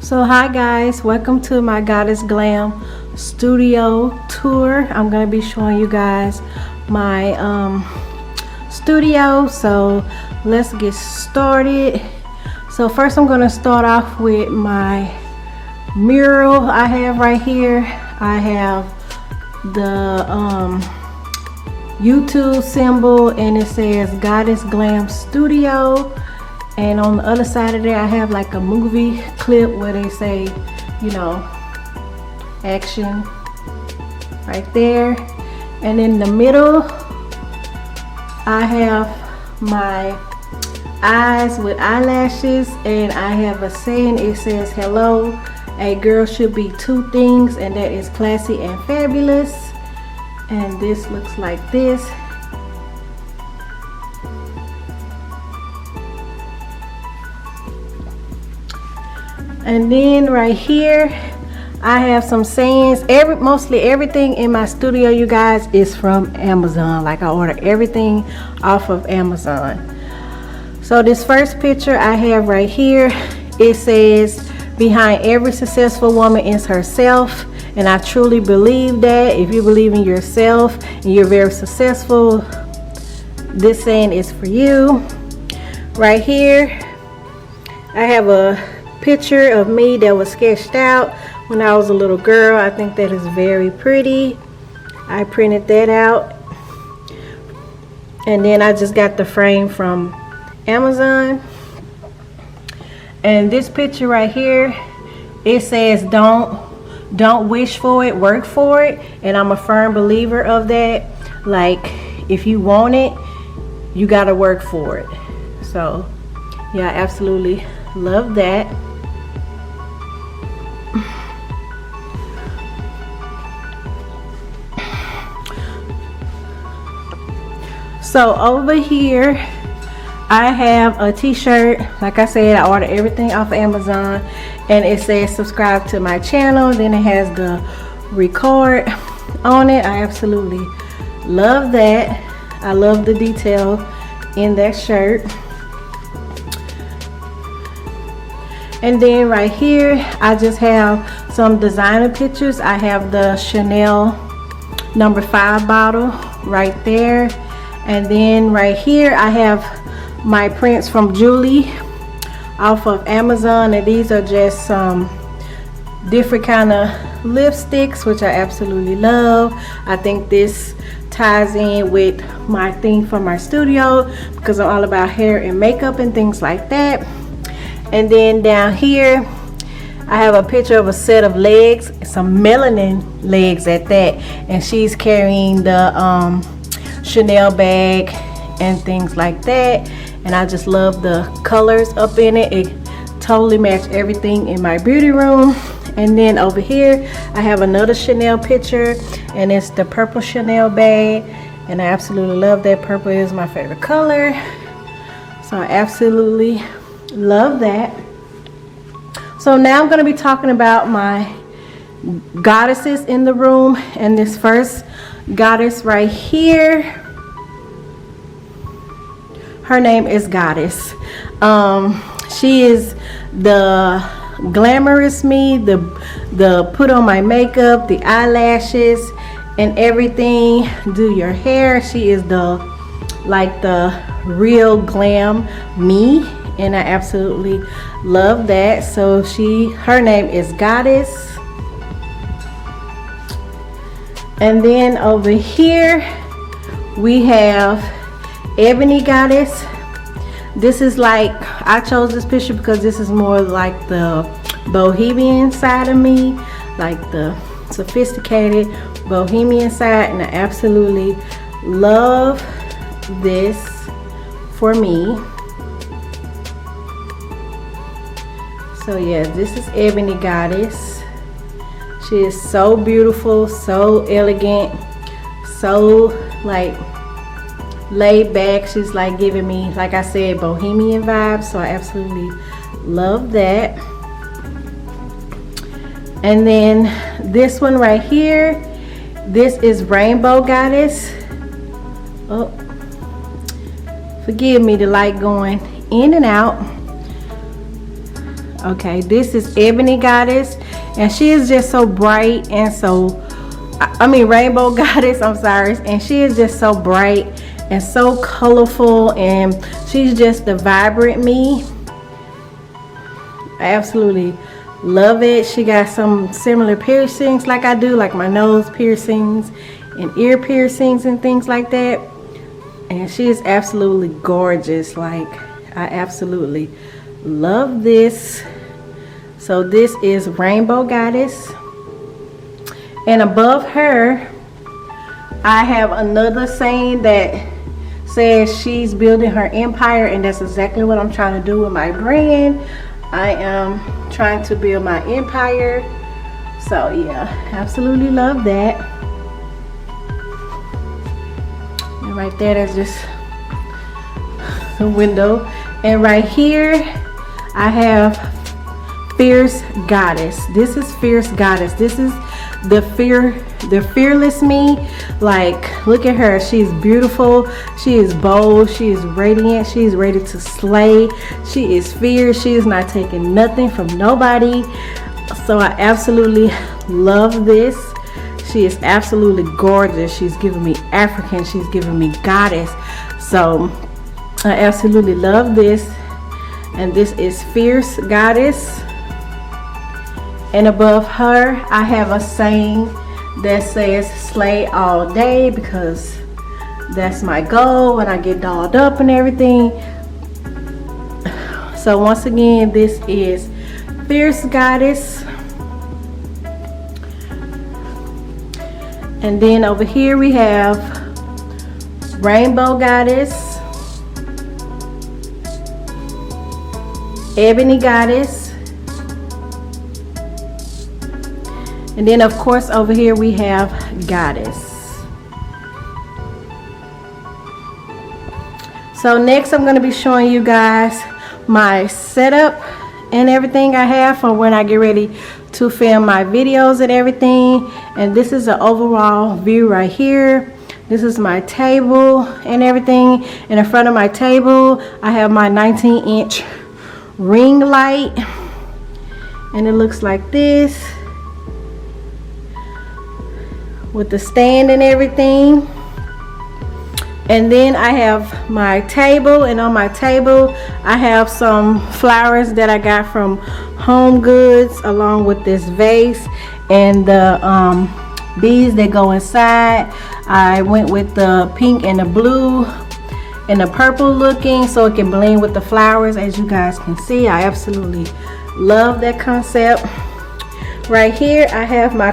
So hi guys, welcome to my Goddess Glam Studio tour. I'm going to be showing you guys my studio, so let's get started. So first I'm going to start off with my mural I have right here. I have the YouTube symbol and it says Goddess Glam Studio. And on the other side of there, I have like a movie clip where they say, you know, action right there. And in the middle, I have my eyes with eyelashes, and I have a saying. It says, hello, a girl should be two things, and that is classy and fabulous. And this looks like this. And then right here I have some sayings. Mostly everything in my studio, you guys, is from Amazon. Like I order everything off of Amazon. So this first picture I have right here, it says behind every successful woman is herself, and I truly believe that. If you believe in yourself and you're very successful, this saying is for you. Right here I have a picture of me that was sketched out when I was a little girl. I think that is very pretty. I printed that out, and then I just got the frame from Amazon. And this picture right here, it says don't wish for it, work for it. And I'm a firm believer of that. Like, if you want it, you gotta work for it. So yeah, I absolutely love that. So over here I have a t-shirt. Like I said, I ordered everything off of Amazon, and it says subscribe to my channel. Then it has the record on it. I absolutely love that. I love the detail in that shirt. And then right here I just have some designer pictures. I have the Chanel No. 5 bottle right there. And then right here I have my prints from Julie off of Amazon, and these are just some different kind of lipsticks, which I absolutely love. I think this ties in with my theme for my studio because I'm all about hair and makeup and things like that. And then down here I have a picture of a set of legs, some melanin legs at that, and she's carrying the Chanel bag and things like that. And I just love the colors up in it. It totally matched everything in my beauty room. And then over here I have another Chanel picture, and it's the purple Chanel bag, and I absolutely love that. Purple is my favorite color, so I absolutely love that. So now I'm going to be talking about my goddesses in the room, and this first goddess right here, her name is Goddess. She is the glamorous me, the put on my makeup, the eyelashes and everything, do your hair. She is the real glam me, and I absolutely love that. So her name is Goddess. And then over here we have Ebony Goddess. This is like, I chose this picture because this is more like the bohemian side of me, like the sophisticated bohemian side, and I absolutely love this for me. So yeah, this is Ebony Goddess. She is so beautiful, so elegant, so like laid back. She's like giving me, like I said, bohemian vibes, so I absolutely love that. And then this one right here, this is Rainbow Goddess. Oh, forgive me, the light going in and out. Okay, this is Ebony Goddess, and she is just so bright and so, I mean Rainbow Goddess, I'm sorry, and she is just so bright and so colorful, and she's just the vibrant me. I absolutely love it. She got some similar piercings like I do, like my nose piercings and ear piercings and things like that, and she is absolutely gorgeous. Like, I absolutely love this. So this is Rainbow Goddess, and above her I have another saying that says she's building her empire, and that's exactly what I'm trying to do with my brand. I am trying to build my empire. So yeah, absolutely love that. And right there, that's just the window. And right here I have Fierce Goddess. This is Fierce Goddess. This is the fearless me. Like, look at her. She's beautiful, she is bold, she is radiant, she is ready to slay, she is fierce, she is not taking nothing from nobody. So I absolutely love this. She is absolutely gorgeous. She's giving me African, she's giving me goddess. So I absolutely love this. And this is Fierce Goddess. And above her I have a saying that says slay all day, because that's my goal when I get dolled up and everything. So once again, this is Fierce Goddess. And then over here we have Rainbow Goddess, Ebony Goddess, and then of course over here we have Goddess. So next I'm going to be showing you guys my setup and everything I have for when I get ready to film my videos and everything. And this is an overall view right here. This is my table and everything. And in front of my table I have my 19-inch ring light, and it looks like this with the stand and everything. And then I have my table, and on my table I have some flowers that I got from Home Goods, along with this vase and the beads that go inside. I went with the pink and the blue and the purple looking, so it can blend with the flowers. As you guys can see, I absolutely love that concept. Right here I have my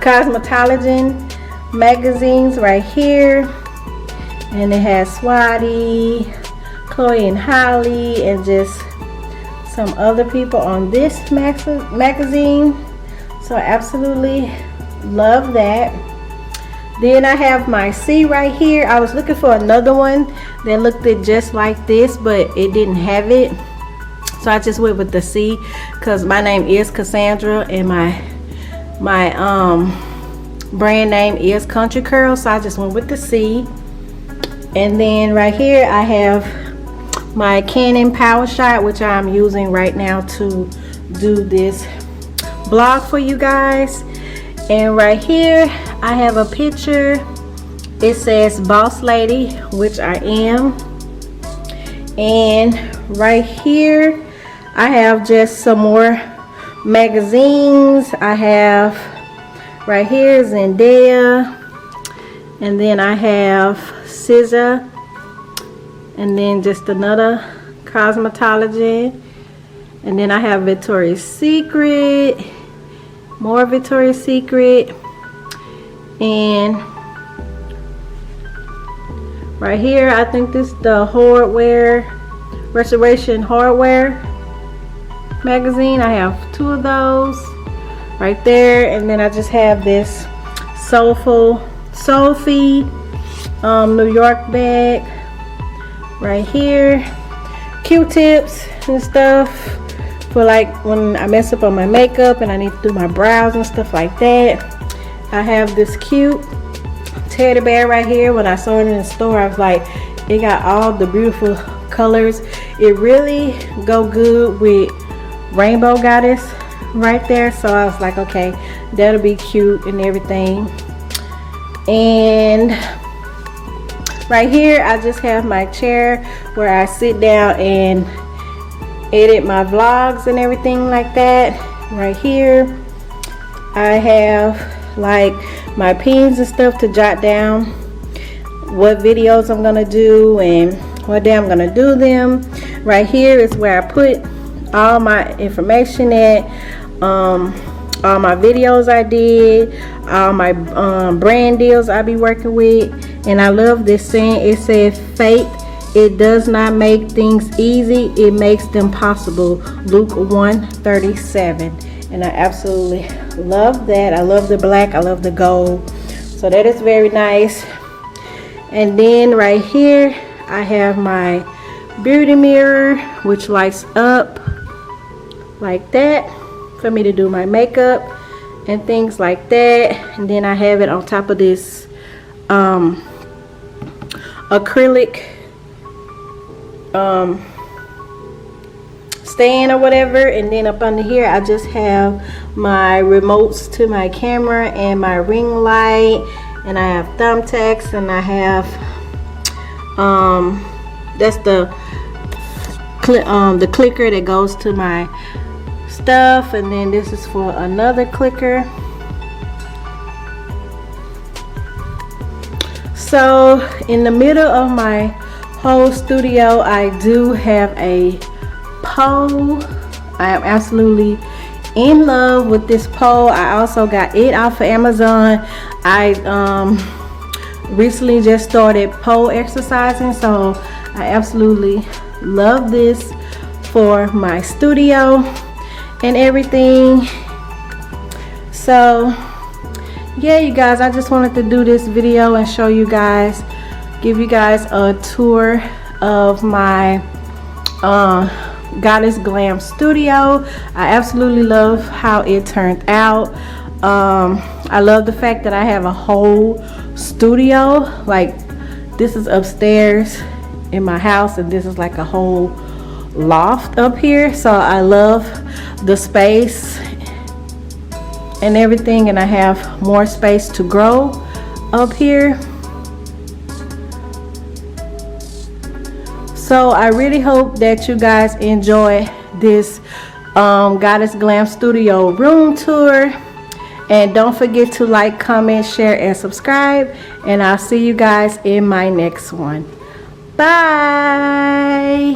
cosmetology magazines right here, and it has Swati, Chloe and Holly, and just some other people on this magazine. So I absolutely love that. Then I have my C right here. I was looking for another one that looked just like this, but it didn't have it, so I just went with the C because my name is Cassandra and my brand name is Country Curl, so I just went with the C. And then right here I have my Canon Power Shot, which I'm using right now to do this blog for you guys. And right here I have a picture. It says Boss Lady, which I am. And right here I have just some more magazines. I have right here Zendaya, and then I have SZA, and then just another cosmetology, and then I have Victoria's Secret, more Victoria's Secret, and right here I think this is the hardware, Restoration Hardware magazine. I have two of those right there. And then I just have this Sophie New York bag right here, Q-tips and stuff for like when I mess up on my makeup and I need to do my brows and stuff like that. I have this cute teddy bear right here. When I saw it in the store, I was like, it got all the beautiful colors. it really go good with Rainbow Goddess right there. So I was like, okay, that'll be cute and everything. And right here I just have my chair where I sit down and edit my vlogs and everything like that. Right here I have like my pens and stuff to jot down what videos I'm gonna do and what day I'm gonna do them. Right here is where I put all my information at, all my videos I did, all my brand deals I be working with. And I love this saying. It says, faith, it does not make things easy, it makes them possible. Luke 1:37. And I absolutely love that. I love the black, I love the gold, so that is very nice. And then right here I have my beauty mirror, which lights up like that for me to do my makeup and things like that. And then I have it on top of this acrylic stand or whatever. And then up under here I just have my remotes to my camera and my ring light, and I have thumbtacks, and I have that's the clicker that goes to my stuff. And then this is for another clicker. So in the middle of my whole studio I do have a pole. I am absolutely in love with this pole. I also got it off of Amazon. I recently just started pole exercising, so I absolutely love this for my studio and everything. So yeah, you guys, I just wanted to do this video and show you guys, give you guys a tour of my Goddess Glam Studio. I absolutely love how it turned out. I love the fact that I have a whole studio. Like, this is upstairs in my house, and this is like a whole loft up here. So I love the space and everything, and I have more space to grow up here. So I really hope that you guys enjoy this Goddess Glam Studio room tour. And don't forget to like, comment, share, and subscribe. And I'll see you guys in my next one. Bye.